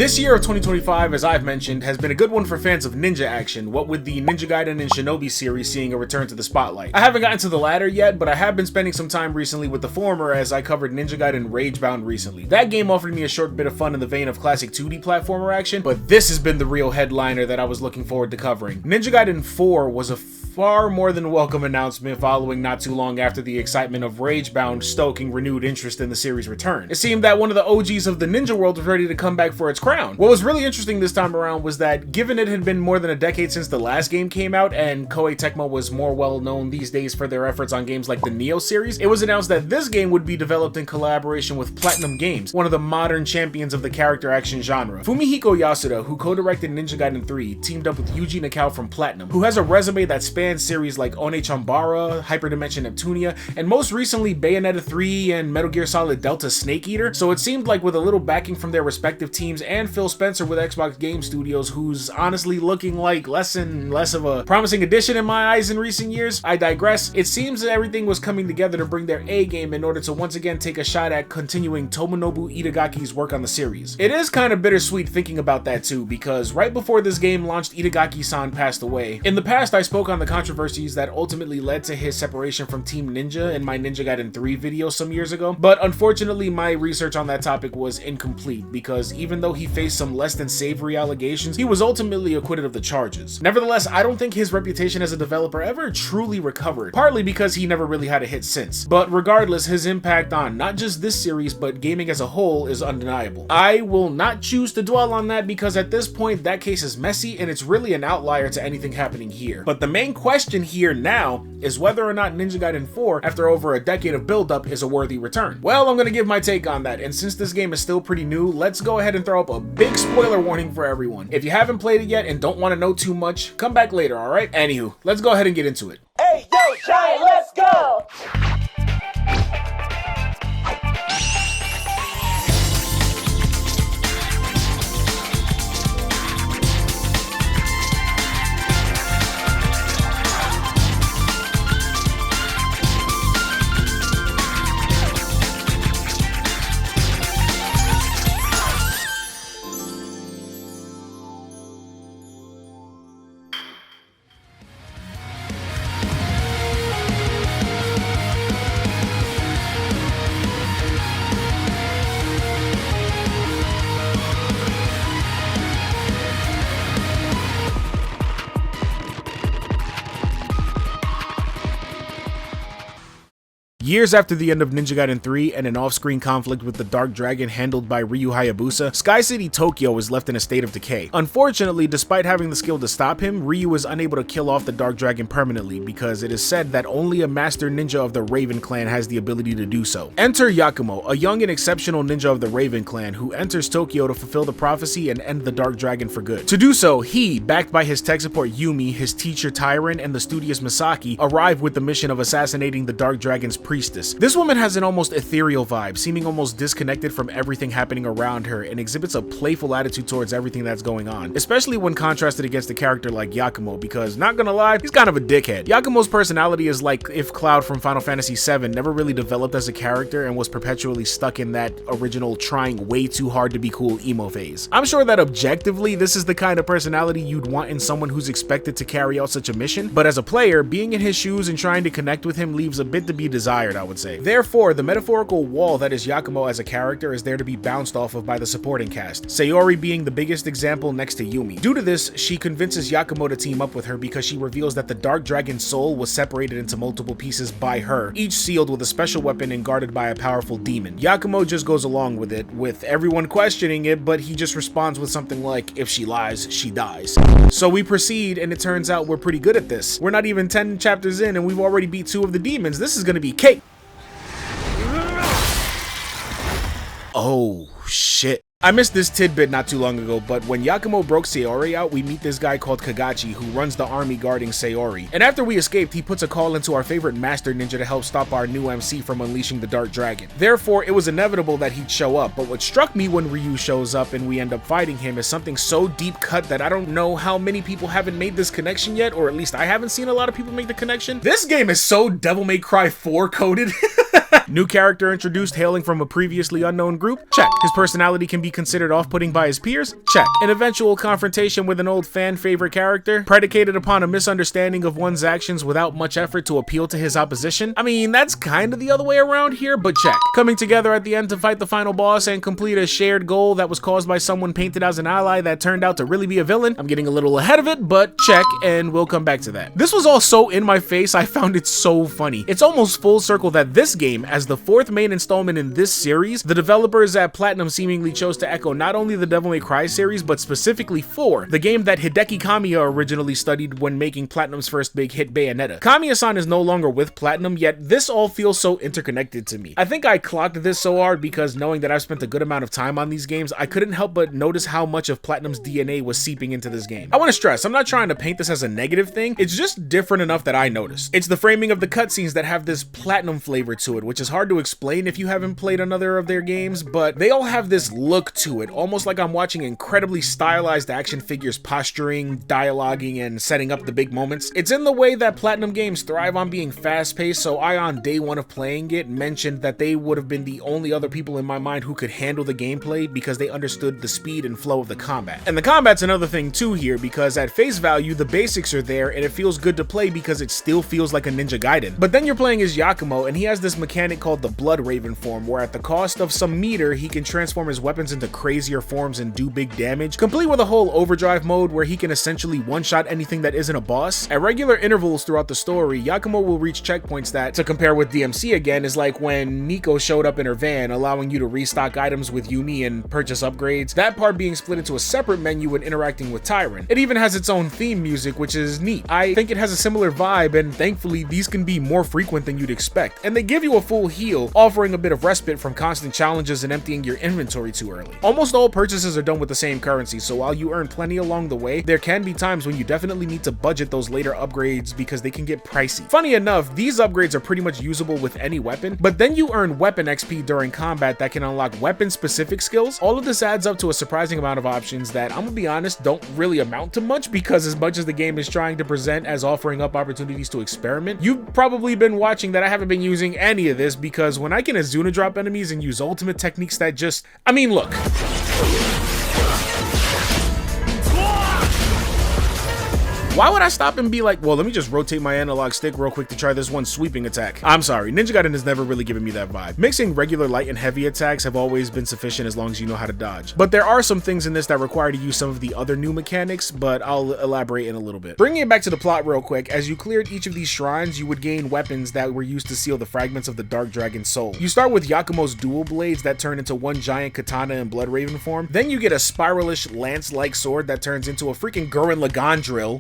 This year of 2025, as I've mentioned, has been a good one for fans of ninja action, what with the Ninja Gaiden and Shinobi series seeing a return to the spotlight. I haven't gotten to the latter yet, but I have been spending some time recently with the former as I covered Ninja Gaiden Ragebound recently. That game offered me a short bit of fun in the vein of classic 2D platformer action, but this has been the real headliner that I was looking forward to covering. Ninja Gaiden 4 was a far more than welcome announcement following not too long after the excitement of Ragebound stoking renewed interest in the series' return. It seemed that one of the OGs of the ninja world was ready to come back for its crown. What was really interesting this time around was that given it had been more than a decade since the last game came out and Koei Tecmo was more well known these days for their efforts on games like the Neo series, it was announced that this game would be developed in collaboration with Platinum Games, one of the modern champions of the character action genre. Fumihiko Yasuda, who co-directed Ninja Gaiden 3, teamed up with Yuji Nakao from Platinum, who has a resume that spans series like One Chambara, Hyperdimension Neptunia, and most recently Bayonetta 3 and Metal Gear Solid Delta Snake Eater, so it seemed like with a little backing from their respective teams and Phil Spencer with Xbox Game Studios, who's honestly looking like less and less of a promising addition in my eyes in recent years. I digress. It seems that everything was coming together to bring their A game in order to once again take a shot at continuing Tomonobu Itagaki's work on the series. It is kind of bittersweet thinking about that too, because right before this game launched, Itagaki-san passed away. In the past, I spoke on the controversies that ultimately led to his separation from Team Ninja in my Ninja Gaiden 3 video some years ago, but unfortunately my research on that topic was incomplete because even though he faced some less than savory allegations, he was ultimately acquitted of the charges. Nevertheless, I don't think his reputation as a developer ever truly recovered, partly because he never really had a hit since. But regardless, his impact on not just this series, but gaming as a whole is undeniable. I will not choose to dwell on that because at this point that case is messy and it's really an outlier to anything happening here. But the main question here now is whether or not Ninja Gaiden 4, after over a decade of build-up, is a worthy return. Well, I'm gonna give my take on that, and since this game is still pretty new, let's go ahead and throw up a big spoiler warning for everyone. If you haven't played it yet and don't want to know too much, come back later, alright? Anywho, let's go ahead and get into it. Hey, yo, Giant, let's go! Years after the end of Ninja Gaiden 3 and an off-screen conflict with the Dark Dragon handled by Ryu Hayabusa, Sky City Tokyo is left in a state of decay. Unfortunately, despite having the skill to stop him, Ryu is unable to kill off the Dark Dragon permanently because it is said that only a master ninja of the Raven Clan has the ability to do so. Enter Yakumo, a young and exceptional ninja of the Raven Clan who enters Tokyo to fulfill the prophecy and end the Dark Dragon for good. To do so, he, backed by his tech support Yumi, his teacher Tyrant, and the studious Misaki, arrive with the mission of assassinating the Dark Dragon's priestess. This woman has an almost ethereal vibe, seeming almost disconnected from everything happening around her, and exhibits a playful attitude towards everything that's going on, especially when contrasted against a character like Yakumo, because not gonna lie, he's kind of a dickhead. Yakumo's personality is like if Cloud from Final Fantasy VII never really developed as a character and was perpetually stuck in that original trying way too hard to be cool emo phase. I'm sure that objectively, this is the kind of personality you'd want in someone who's expected to carry out such a mission, but as a player, being in his shoes and trying to connect with him leaves a bit to be desired, I would say. Therefore, the metaphorical wall that is Yakumo as a character is there to be bounced off of by the supporting cast, Seori being the biggest example next to Yumi. Due to this, she convinces Yakumo to team up with her because she reveals that the Dark Dragon's soul was separated into multiple pieces by her, each sealed with a special weapon and guarded by a powerful demon. Yakumo just goes along with it, with everyone questioning it, but he just responds with something like, if she lies, she dies. So we proceed, and it turns out we're pretty good at this. We're not even 10 chapters in and we've already beat 2 of the demons. This is gonna be cake. Oh, shit. I missed this tidbit not too long ago, but when Yakumo broke Seori out, we meet this guy called Kagachi who runs the army guarding Seori. And after we escaped, he puts a call into our favorite master ninja to help stop our new MC from unleashing the Dark Dragon. Therefore, it was inevitable that he'd show up, but what struck me when Ryu shows up and we end up fighting him is something so deep cut that I don't know how many people haven't made this connection yet, or at least I haven't seen a lot of people make the connection. This game is so Devil May Cry 4 coded. New character introduced hailing from a previously unknown group? Check. His personality can be considered off-putting by his peers? Check. An eventual confrontation with an old fan favorite character, predicated upon a misunderstanding of one's actions without much effort to appeal to his opposition? I mean, that's kind of the other way around here, but check. Coming together at the end to fight the final boss and complete a shared goal that was caused by someone painted as an ally that turned out to really be a villain? I'm getting a little ahead of it, but check, and we'll come back to that. This was all so in my face, I found it so funny. It's almost full circle that this game, as the fourth main installment in this series, the developers at Platinum seemingly chose to echo not only the Devil May Cry series, but specifically 4, the game that Hideki Kamiya originally studied when making Platinum's first big hit, Bayonetta. Kamiya-san is no longer with Platinum, yet this all feels so interconnected to me. I think I clocked this so hard because knowing that I've spent a good amount of time on these games, I couldn't help but notice how much of Platinum's DNA was seeping into this game. I want to stress, I'm not trying to paint this as a negative thing, it's just different enough that I noticed. It's the framing of the cutscenes that have this Platinum flavor to it, which is hard to explain if you haven't played another of their games, but they all have this look to it, almost like I'm watching incredibly stylized action figures posturing, dialoguing, and setting up the big moments. It's in the way that Platinum games thrive on being fast-paced, so I, on day one of playing it, mentioned that they would have been the only other people in my mind who could handle the gameplay because they understood the speed and flow of the combat. And the combat's another thing too here, because at face value, the basics are there and it feels good to play because it still feels like a Ninja Gaiden. But then you're playing as Yakumo and he has this mechanic called the Blood Raven form, where at the cost of some meter, he can transform his weapons into crazier forms and do big damage, complete with a whole overdrive mode where he can essentially one-shot anything that isn't a boss. At regular intervals throughout the story, Yakumo will reach checkpoints that, to compare with DMC again, is like when Nico showed up in her van, allowing you to restock items with Yumi and purchase upgrades, that part being split into a separate menu when interacting with Tyron. It even has its own theme music, which is neat. I think it has a similar vibe, and thankfully these can be more frequent than you'd expect. And they give you a full heal, offering a bit of respite from constant challenges and emptying your inventory too early. Almost all purchases are done with the same currency, so while you earn plenty along the way, there can be times when you definitely need to budget those later upgrades because they can get pricey. Funny enough, these upgrades are pretty much usable with any weapon, but then you earn weapon XP during combat that can unlock weapon-specific skills. All of this adds up to a surprising amount of options that, I'm gonna be honest, don't really amount to much, because as much as the game is trying to present as offering up opportunities to experiment, you've probably been watching that I haven't been using any of this, because when I can Azuna drop enemies and use ultimate techniques that just, I mean, look. Why would I stop and be like, well, let me just rotate my analog stick real quick to try this one sweeping attack? I'm sorry, Ninja Gaiden has never really given me that vibe. Mixing regular light and heavy attacks have always been sufficient as long as you know how to dodge. But there are some things in this that require to use some of the other new mechanics, but I'll elaborate in a little bit. Bringing it back to the plot real quick, as you cleared each of these shrines, you would gain weapons that were used to seal the fragments of the Dark Dragon's soul. You start with Yakumo's dual blades that turn into one giant katana in Blood Raven form. Then you get a spiralish lance-like sword that turns into a freaking Gurren Lagann drill.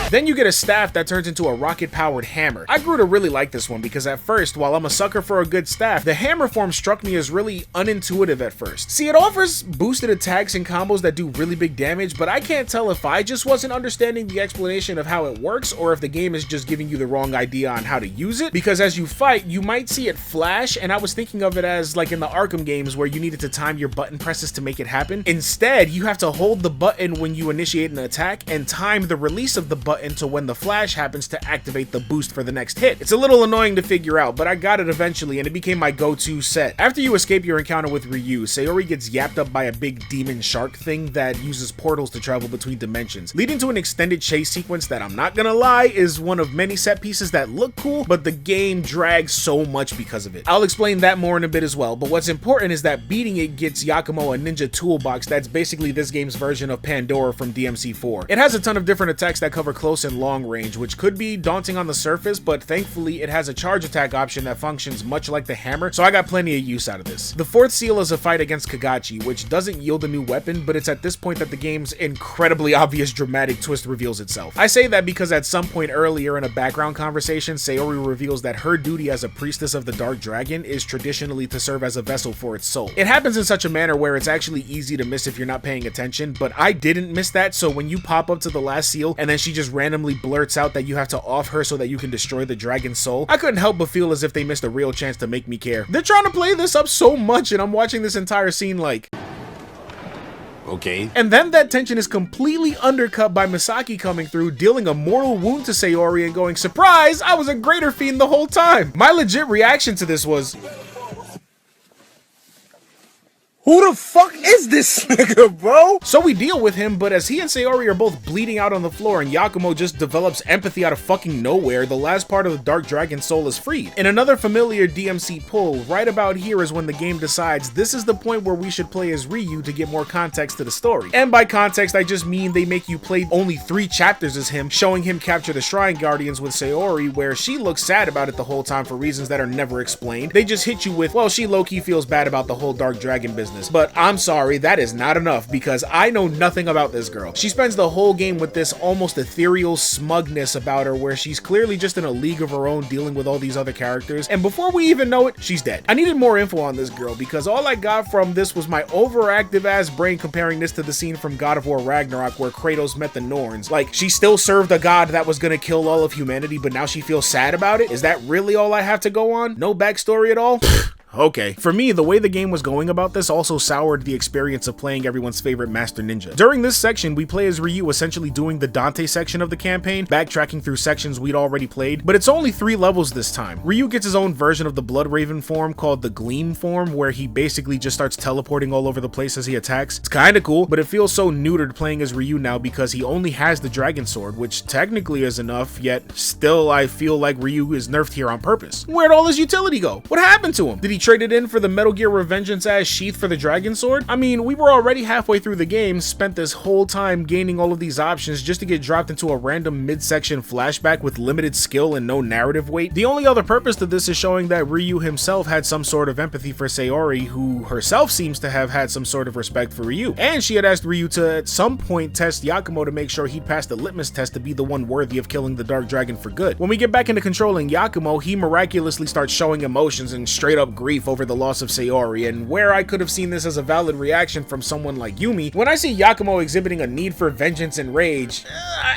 Then you get a staff that turns into a rocket-powered hammer. I grew to really like this one because at first, while I'm a sucker for a good staff, the hammer form struck me as really unintuitive at first. See, it offers boosted attacks and combos that do really big damage, but I can't tell if I just wasn't understanding the explanation of how it works or if the game is just giving you the wrong idea on how to use it, because as you fight, you might see it flash, and I was thinking of it as like in the Arkham games where you needed to time your button presses to make it happen. Instead, you have to hold the button when you initiate an attack and time the release of the button to when the flash happens to activate the boost for the next hit. It's a little annoying to figure out, but I got it eventually and it became my go-to set. After you escape your encounter with Ryu, Seori gets yapped up by a big demon shark thing that uses portals to travel between dimensions, leading to an extended chase sequence that, I'm not gonna lie, is one of many set pieces that look cool, but the game drags so much because of it. I'll explain that more in a bit as well, but what's important is that beating it gets Yakumo a ninja toolbox that's basically this game's version of Pandora from DMC4. It has a ton of different attacks that cover close and long range, which could be daunting on the surface, but thankfully it has a charge attack option that functions much like the hammer, so I got plenty of use out of this. The fourth seal is a fight against Kagachi, which doesn't yield a new weapon, but it's at this point that the game's incredibly obvious dramatic twist reveals itself. I say that because at some point earlier in a background conversation, Seori reveals that her duty as a priestess of the Dark Dragon is traditionally to serve as a vessel for its soul. It happens in such a manner where it's actually easy to miss if you're not paying attention, but I didn't miss that, so when you pop up to the last seal and then she just randomly blurts out that you have to off her so that you can destroy the dragon's soul, I couldn't help but feel as if they missed a real chance to make me care. They're trying to play this up so much and I'm watching this entire scene like, Okay. And then that tension is completely undercut by Misaki coming through, dealing a mortal wound to Seori and going, "Surprise, I was a greater fiend the whole time." My legit reaction to this was, who the fuck is this nigga, bro? so we deal with him, but as he and Seori are both bleeding out on the floor and Yakumo just develops empathy out of fucking nowhere, the last part of the Dark Dragon soul is freed. In another familiar DMC pull, right about here is when the game decides this is the point where we should play as Ryu to get more context to the story. And by context, I just mean they make you play only 3 chapters as him, showing him capture the Shrine Guardians with Seori, where she looks sad about it the whole time for reasons that are never explained. They just hit you with, well, she low-key feels bad about the whole Dark Dragon business. But I'm sorry, that is not enough because I know nothing about this girl. She spends the whole game with this almost ethereal smugness about her where she's clearly just in a league of her own dealing with all these other characters, and before we even know it, she's dead. I needed more info on this girl because all I got from this was my overactive ass brain comparing this to the scene from God of War Ragnarok where Kratos met the Norns. Like, she still served a god that was gonna kill all of humanity, but now she feels sad about it? Is that really all I have to go on? No backstory at all? Okay. For me, the way the game was going about this also soured the experience of playing everyone's favorite Master Ninja. During this section, we play as Ryu essentially doing the Dante section of the campaign, backtracking through sections we'd already played, but it's only 3 levels this time. Ryu gets his own version of the Blood Raven form called the Gleam form, where he basically just starts teleporting all over the place as he attacks. It's kinda cool, but it feels so neutered playing as Ryu now because he only has the Dragon Sword, which technically is enough, yet still I feel like Ryu is nerfed here on purpose. Where'd all his utility go? What happened to him? Did he trade it in for the Metal Gear Revengeance ass sheath for the Dragon Sword? I mean, we were already halfway through the game, spent this whole time gaining all of these options just to get dropped into a random midsection flashback with limited skill and no narrative weight. The only other purpose to this is showing that Ryu himself had some sort of empathy for Seori, who herself seems to have had some sort of respect for Ryu. And she had asked Ryu to at some point test Yakumo to make sure he'd pass the litmus test to be the one worthy of killing the Dark Dragon for good. When we get back into controlling Yakumo, he miraculously starts showing emotions and straight up grief over the loss of Seori, and where I could have seen this as a valid reaction from someone like Yumi, when I see Yakumo exhibiting a need for vengeance and rage,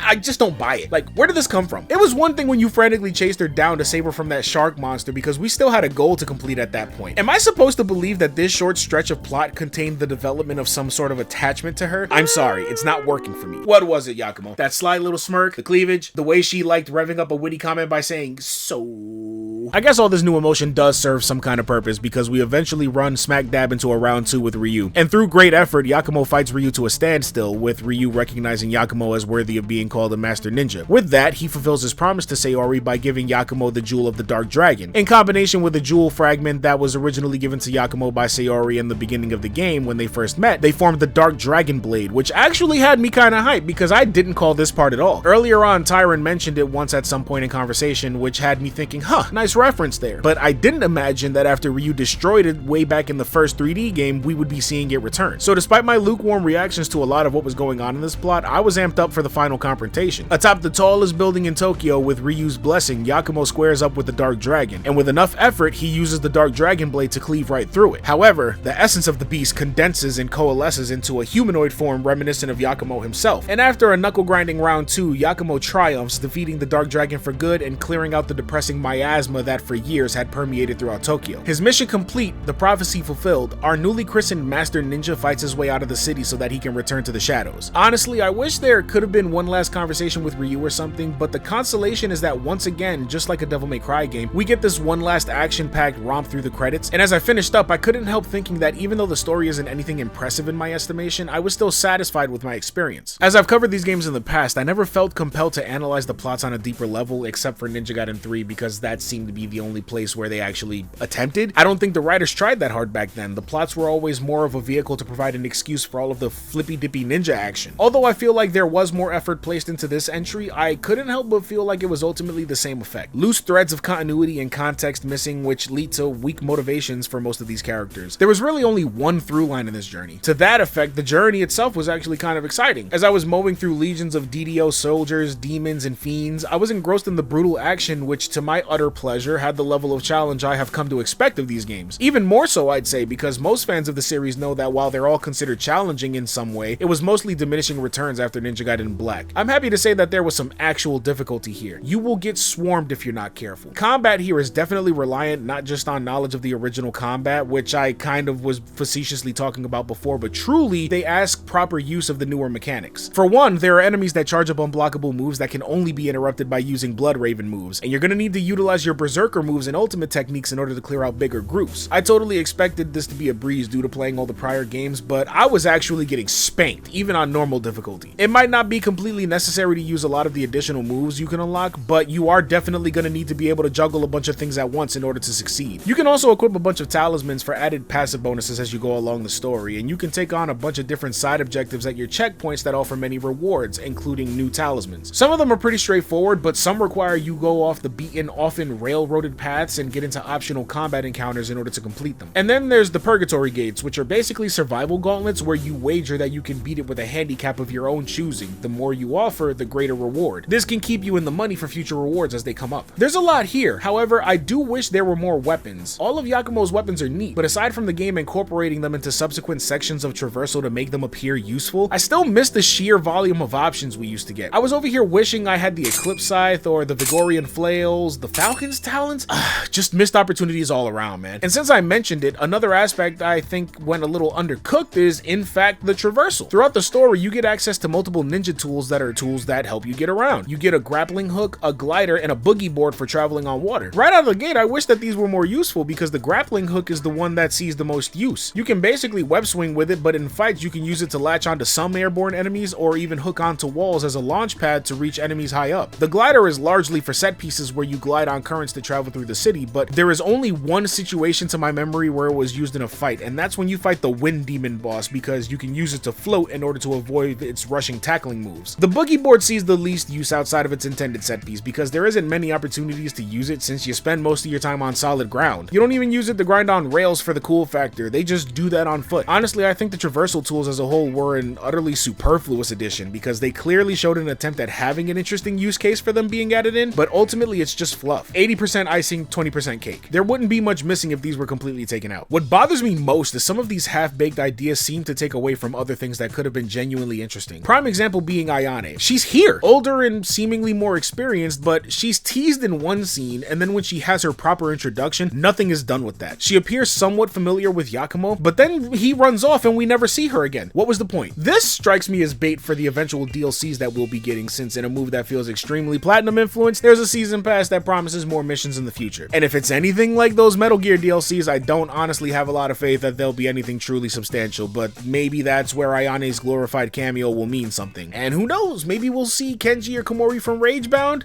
I just don't buy it. Like, where did this come from? It was one thing when you frantically chased her down to save her from that shark monster because we still had a goal to complete at that point. Am I supposed to believe that this short stretch of plot contained the development of some sort of attachment to her? I'm sorry, it's not working for me. What was it, Yakumo? That sly little smirk, the cleavage, the way she liked revving up a witty comment by saying, "So..." I guess all this new emotion does serve some kind of purpose because we eventually run smack dab into a round 2 with Ryu. And through great effort, Yakumo fights Ryu to a standstill, with Ryu recognizing Yakumo as worthy of being called a Master Ninja. With that, he fulfills his promise to Seori by giving Yakumo the Jewel of the Dark Dragon. In combination with the jewel fragment that was originally given to Yakumo by Seori in the beginning of the game when they first met, they formed the Dark Dragon Blade, which actually had me kinda hyped because I didn't call this part at all. Earlier on, Tyron mentioned it once at some point in conversation, which had me thinking, huh, nice reference there. But I didn't imagine that after Ryu destroyed it way back in the first 3D game, we would be seeing it return. So despite my lukewarm reactions to a lot of what was going on in this plot, I was amped up for the final confrontation. Atop the tallest building in Tokyo, with Ryu's blessing, Yakumo squares up with the Dark Dragon, and with enough effort, he uses the Dark Dragon Blade to cleave right through it. However, the essence of the beast condenses and coalesces into a humanoid form reminiscent of Yakumo himself. And after a knuckle-grinding round 2, Yakumo triumphs, defeating the Dark Dragon for good and clearing out the depressing miasma that for years had permeated throughout Tokyo. His mission complete, the prophecy fulfilled, our newly christened Master Ninja fights his way out of the city so that he can return to the shadows. Honestly, I wish there could have been one last conversation with Ryu or something, but the consolation is that once again, just like a Devil May Cry game, we get this one last action-packed romp through the credits, and as I finished up, I couldn't help thinking that even though the story isn't anything impressive in my estimation, I was still satisfied with my experience. As I've covered these games in the past, I never felt compelled to analyze the plots on a deeper level except for Ninja Gaiden 3 because that seemed to be the only place where they actually attempted. I don't think the writers tried that hard back then. The plots were always more of a vehicle to provide an excuse for all of the flippy-dippy ninja action. Although I feel like there was more effort placed into this entry, I couldn't help but feel like it was ultimately the same effect. Loose threads of continuity and context missing, which lead to weak motivations for most of these characters. There was really only one through line in this journey. To that effect, the journey itself was actually kind of exciting. As I was mowing through legions of DDO soldiers, demons, and fiends, I was engrossed in the brutal action which, to my utter pleasure, had the level of challenge I have come to expect of these games. Even more so, I'd say, because most fans of the series know that while they're all considered challenging in some way, it was mostly diminishing returns after Ninja Gaiden Black. I'm happy to say that there was some actual difficulty here. You will get swarmed if you're not careful. Combat here is definitely reliant not just on knowledge of the original combat, which I kind of was facetiously talking about before, but truly, they ask proper use of the newer mechanics. For one, there are enemies that charge up unblockable moves that can only be interrupted by using Blood Raven moves, and you're gonna need to utilize your Berserker moves and ultimate techniques in order to clear out bigger groups. I totally expected this to be a breeze due to playing all the prior games, but I was actually getting spanked, even on normal difficulty. It might not be completely necessary to use a lot of the additional moves you can unlock, but you are definitely gonna need to be able to juggle a bunch of things at once in order to succeed. You can also equip a bunch of talismans for added passive bonuses as you go along the story, and you can take on a bunch of different side objectives at your checkpoints that offer many rewards, including new talismans. Some of them are pretty straightforward, but some require you go off the beaten, often railroaded paths and get into optional combat encounters in order to complete them. And then there's the Purgatory Gates, which are basically survival gauntlets where you wager that you can beat it with a handicap of your own choosing. The more you offer, the greater reward. This can keep you in the money for future rewards as they come up. There's a lot here. However, I do wish there were more weapons. All of Yakumo's weapons are neat, but aside from the game incorporating them into subsequent sections of traversal to make them appear useful, I still miss the sheer volume of options we used to get. I was over here wishing I had the Eclipse Scythe or the Vigorian Flails, the Falcon's Talons. Just missed opportunities all around, man. And since I mentioned it, another aspect I think went a little undercooked is, in fact, the traversal. Throughout the story, you get access to multiple ninja tools that are tools that help you get around. You get a grappling hook, a glider, and a boogie board for traveling on water. Right out of the gate, I wish that these were more useful because the grappling hook is the one that sees the most use. You can basically web swing with it, but in fights, you can use it to latch onto some airborne enemies or even hook onto walls as a launch pad to reach enemies high up. The glider is largely for set pieces where you glide on currents to travel through the city, but there is only one situation to my memory where it was used in a fight, and that's when you fight the Wind Demon boss because you can use it to float in order to avoid its rushing tackling moves. The boogie board sees the least use outside of its intended set piece because there isn't many opportunities to use it since you spend most of your time on solid ground. You don't even use it to grind on rails for the cool factor, they just do that on foot. Honestly, I think the traversal tools as a whole were an utterly superfluous addition because they clearly showed an attempt at having an interesting use case for them being added in, but ultimately it's just fluff. 80% icing, 20% cake. There wouldn't be much missing if these were completely taken out. What bothers me most is some of these half-baked ideas seem to take away from other things that could have been genuinely interesting. Prime example being Ayane. She's here, older and seemingly more experienced, but she's teased in one scene, and then when she has her proper introduction, nothing is done with that. She appears somewhat familiar with Yakumo, but then he runs off and we never see her again. What was the point? This strikes me as bait for the eventual DLCs that we'll be getting, since in a move that feels extremely Platinum influenced, there's a season pass that promises more missions in the future. And if it's anything like those Metal Gear DLCs, I don't honestly have a lot of faith that there'll be anything truly substantial, but maybe that's where Ayane's glorified cameo will mean something. And who knows, maybe we'll see Kenji or Komori from Ragebound?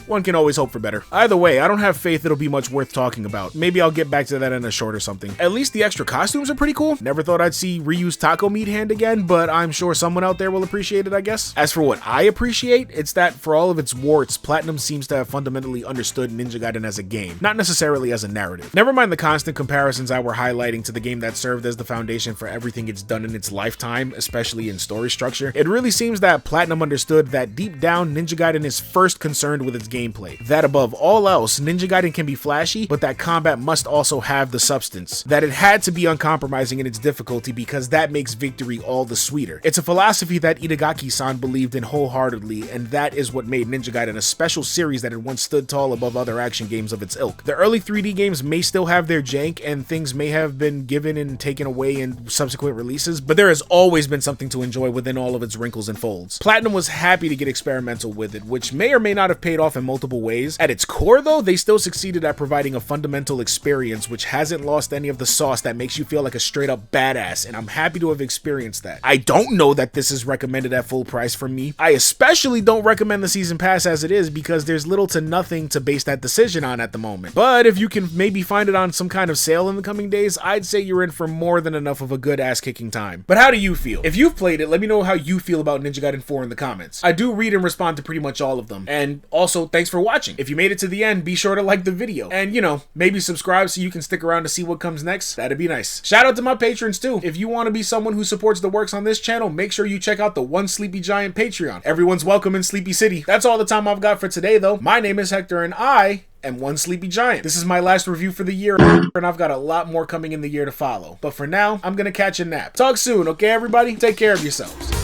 One can always hope for better. Either way, I don't have faith it'll be much worth talking about. Maybe I'll get back to that in a short or something. At least the extra costumes are pretty cool. Never thought I'd see Ryu's taco meat hand again, but I'm sure someone out there will appreciate it, I guess. As for what I appreciate, it's that for all of its warts, Platinum seems to have fundamentally understood Ninja Gaiden as a game, not necessarily as a narrative. Never mind the constant comparisons I were highlighting to the game that served as the foundation for everything it's done in its lifetime, especially in story structure. It really seems that Platinum understood that deep down, Ninja Gaiden is first concerned with its gameplay. That above all else, Ninja Gaiden can be flashy, but that combat must also have the substance. That it had to be uncompromising in its difficulty because that makes victory all the sweeter. It's a philosophy that Itagaki-san believed in wholeheartedly, and that is what made Ninja Gaiden a special series that had once stood tall above other action games of its ilk. The early 3D games may still have their jank, and things may have been given and taken away in subsequent releases, but there has always been something to enjoy within all of its wrinkles and folds. Platinum was happy to get experimental with it, which may or may not have paid off in multiple ways. At its core though, they still succeeded at providing a fundamental experience which hasn't lost any of the sauce that makes you feel like a straight up badass, and I'm happy to have experienced that. I don't know that this is recommended at full price from me. I especially don't recommend the season pass as it is because there's little to nothing to base that decision on at the moment. But if you can maybe find it on some kind of sale in the coming days, I'd say you're in for more than enough of a good ass kicking time. But how do you feel? If you've played it, let me know how you feel about Ninja Gaiden 4 in the comments. I do read and respond to pretty much all of them. And also, thanks for watching. If you made it to the end, be sure to like the video. And you know, maybe subscribe so you can stick around to see what comes next. That'd be nice. Shout out to my patrons too. If you want to be someone who supports the works on this channel, make sure you check out the One Sleepy Giant Patreon. Everyone's welcome in Sleepy City. That's all the time I've got for today though. My name is Hector and I and one sleepy giant. This is my last review for the year, and I've got a lot more coming in the year to follow. But for now, I'm gonna catch a nap. Talk soon, okay everybody? Take care of yourselves.